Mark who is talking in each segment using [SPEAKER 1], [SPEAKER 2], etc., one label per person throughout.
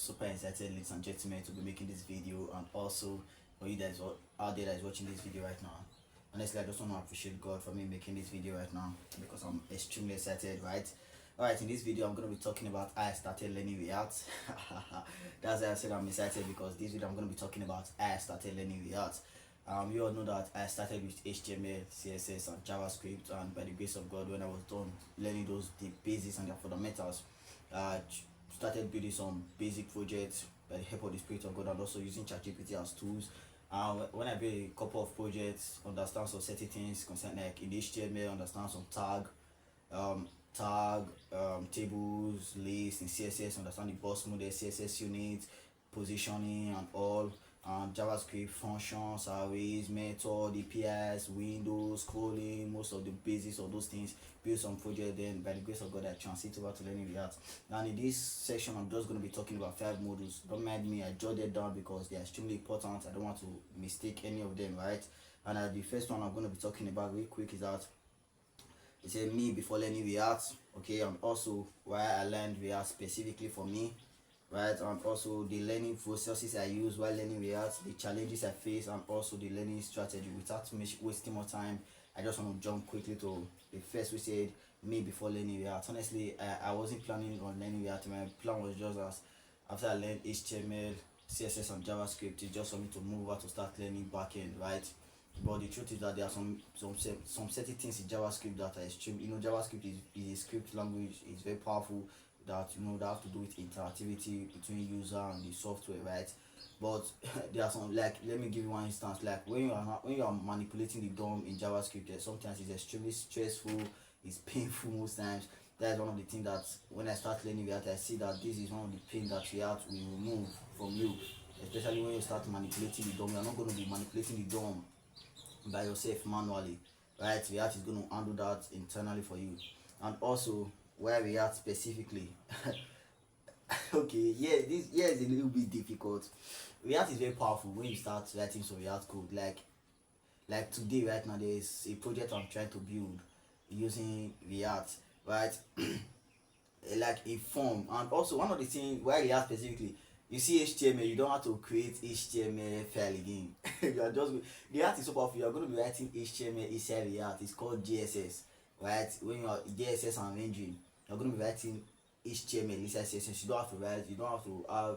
[SPEAKER 1] super excited, ladies and gentlemen, to be making this video, and also for you guys out there that is watching this video right now. Honestly, I just want to appreciate God for me making this video right now because I'm extremely excited, right? Alright, in this video, I'm going to be talking about how I started learning React. That's why I said I'm excited, because this video I'm going to be talking about how I started learning React. You all know that I started with HTML, CSS, and JavaScript, and by the grace of God, when I was done learning the basics and the fundamentals, I started building some basic projects by the help of the Spirit of God, and also using ChatGPT as tools. When I build a couple of projects, understand some certain things concerning, like in HTML, understand some um, tables, lists. In CSS, understand the box model, CSS unit, positioning, and all. JavaScript functions, arrays, method, APIs, windows, scrolling, most of the basics of those things. Build some project, then by the grace of God I transit over to learning React. And in this section I'm just going to be talking about 5 modules. Don't mind me, I jotted down because they are extremely important. I don't want to mistake any of them, right? And the first one I'm going to be talking about real quick is that it's a me before learning React, okay, and also why I learned React specifically for me, right? And also the learning processes I use while learning React, the challenges I face, and also the learning strategy. Without wasting more time, I just want to jump quickly to the first. We said me before learning React. Honestly, I wasn't planning on learning React. My plan was just as after I learned HTML, CSS, and JavaScript, it's just for me to move over to start learning backend, right? But the truth is that there are some certain things in JavaScript that are extreme. JavaScript is a script language. It's very powerful, that that have to do with interactivity between user and the software, right? But there are some, like, let me give you one instance. Like when you are manipulating the DOM in JavaScript, sometimes it's extremely stressful, it's painful most times. That is one of the things that when I start learning React, I see that this is one of the pain that React will remove from you, especially when you start manipulating the DOM. You're not going to be manipulating the DOM by yourself manually, right? React is going to handle that internally for you. And also where React specifically, okay, yeah, this here is a little bit difficult. React is very powerful when you start writing some React code. Like today, right now, there is a project I'm trying to build using React, right? Like a form. And also one of the things why React specifically, you see HTML, you don't have to create HTML file again. You are just, React is so powerful. You are going to be writing HTML inside React. It's called JSS, right? When you are JSS and rendering, you're going to be writing HTML inside CSS. You don't have to have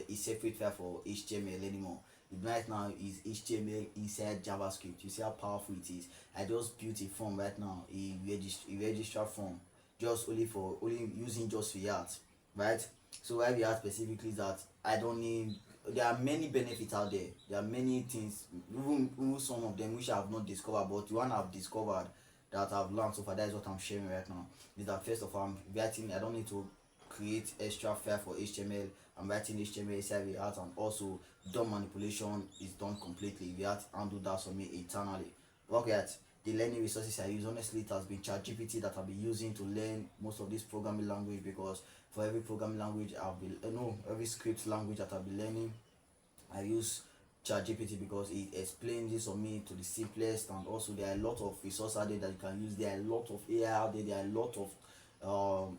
[SPEAKER 1] a separate file for HTML anymore. Right now is HTML inside JavaScript. You see how powerful it is. I just built a form right now, a register form, just only using just React, right? So why React specifically is that I don't need. There are many benefits out there. There are many things, even some of them which I have not discovered, but the one I've discovered that I've learned so far, that is what I'm sharing right now. Is that first of all, I'm writing. I don't need to create extra file for HTML. I'm writing HTML inside React, and also DOM manipulation is done completely. React handle that for me internally. Look at the learning resources I use. Honestly, it has been ChatGPT that I've been using to learn most of this programming language, because for every programming language every script language that I've been learning, I use ChatGPT because it explains this for me to the simplest. And also there are a lot of resources out there that you can use. There are a lot of AI out there. There are a lot of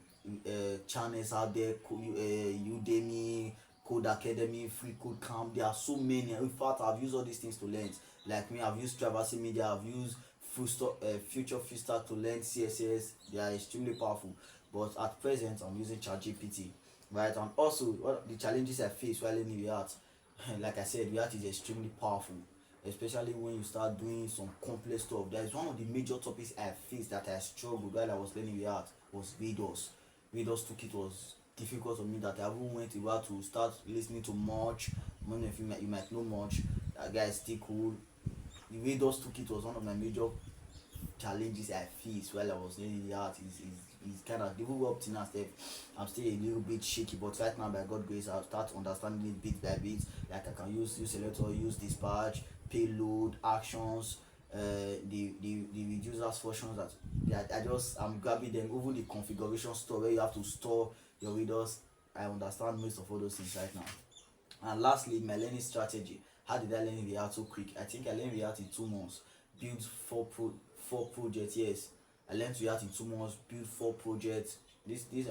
[SPEAKER 1] channels out there. Udemy, Code Academy, Free Code Camp. There are so many. In fact, I've used all these things to learn. Like me, I've used Traversing Media. I've used Future Freestyle to learn CSS. They are extremely powerful. But at present, I'm using ChatGPT, right? And also, what the challenges I face while learning React, like I said, React is extremely powerful, especially when you start doing some complex stuff. That is one of the major topics I faced that I struggled while I was learning React, was Rados. Rados took it was difficult for me, that I even went about to start listening to Much. Many of you might know Much. That guy is still cool. The Rados took it was one of my major challenges I faced while I was learning the art. Is kind of difficult up to now. I'm still a little bit shaky, but right now by God grace I'll start understanding it bit by bit. Like I can use selector, use dispatch, payload, actions, the reducers functions I'm grabbing them. Even the configuration store where you have to store your readers, I understand most of all those things right now. And lastly, my learning strategy. How did I learn React so quick? I think I learned React in 2 months. Built four projects. Yes, I learned React in 2 months. Built 4 projects. These projects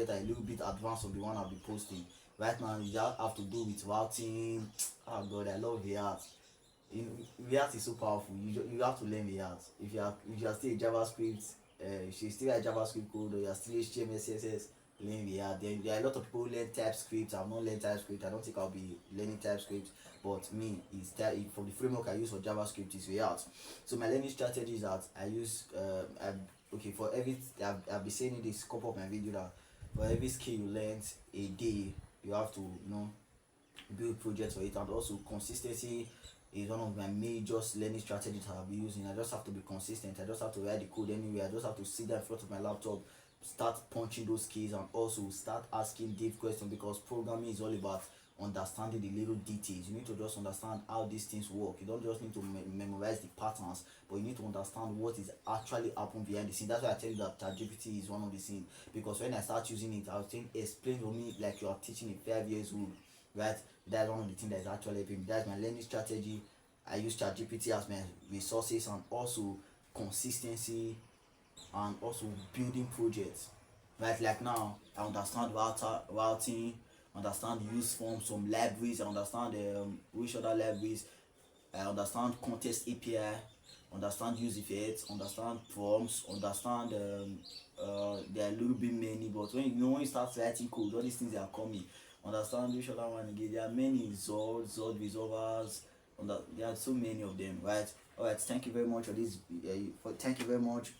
[SPEAKER 1] are a little bit advanced of the one I'll be posting. Right now you just have to do with routing. Oh god, I love React. You know, React is so powerful. You have to learn React. If you are still a JavaScript, if you still write JavaScript code, or you are still HTML CSS, learn React. Then there are a lot of people who learn TypeScript. I've not learned TypeScript. I don't think I'll be learning TypeScript. But me, for the framework I use for JavaScript is React. So my learning strategy is that I use okay, for every I've been saying in this couple of my video that for every skill you learn a day, you have to build projects for it. And also consistency is one of my major learning strategies I'll be using. I just have to be consistent. I just have to write the code anyway. I just have to sit there in front of my laptop, start punching those keys, and also start asking deep questions, because programming is all about understanding the little details. You need to just understand how these things work. You don't just need to memorize the patterns, but you need to understand what is actually happening behind the scene. That's why I tell you that ChatGPT is one of the things, because when I start using it, I was think explain for me like you are teaching a 5 years old, right? That's one of the things that is actually helping me. That's my learning strategy. I use ChatGPT as my resources, and also consistency, and also building projects. Right, like now I understand routing, understand use forms, some libraries. I understand which other libraries. I understand context API, understand use effects, understand prompts, understand there are a little bit many, but when you start writing code, all these things are coming. Understand which other one again? There are many Zod resolvers. There are so many of them, right? All right. Thank you very much for this. Thank you very much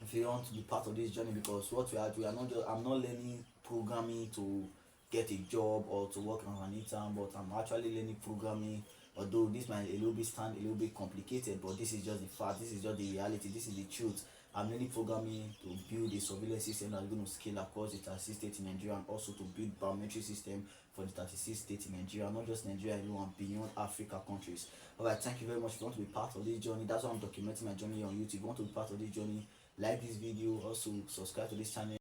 [SPEAKER 1] if you want to be part of this journey, because what we are not just, I'm not learning programming to get a job or to work on an intern, but I'm actually learning programming. Although this might a little bit stand a little bit complicated, but this is just the fact, this is just the reality, this is the truth. I'm learning programming to build a surveillance system that's going to scale across the 36 states in Nigeria, and also to build biometric system for the 36 states in Nigeria, not just Nigeria alone, and beyond Africa countries. Alright, thank you very much. If you want to be part of this journey, that's why I'm documenting my journey on YouTube. If you want to be part of this journey, like this video, also subscribe to this channel.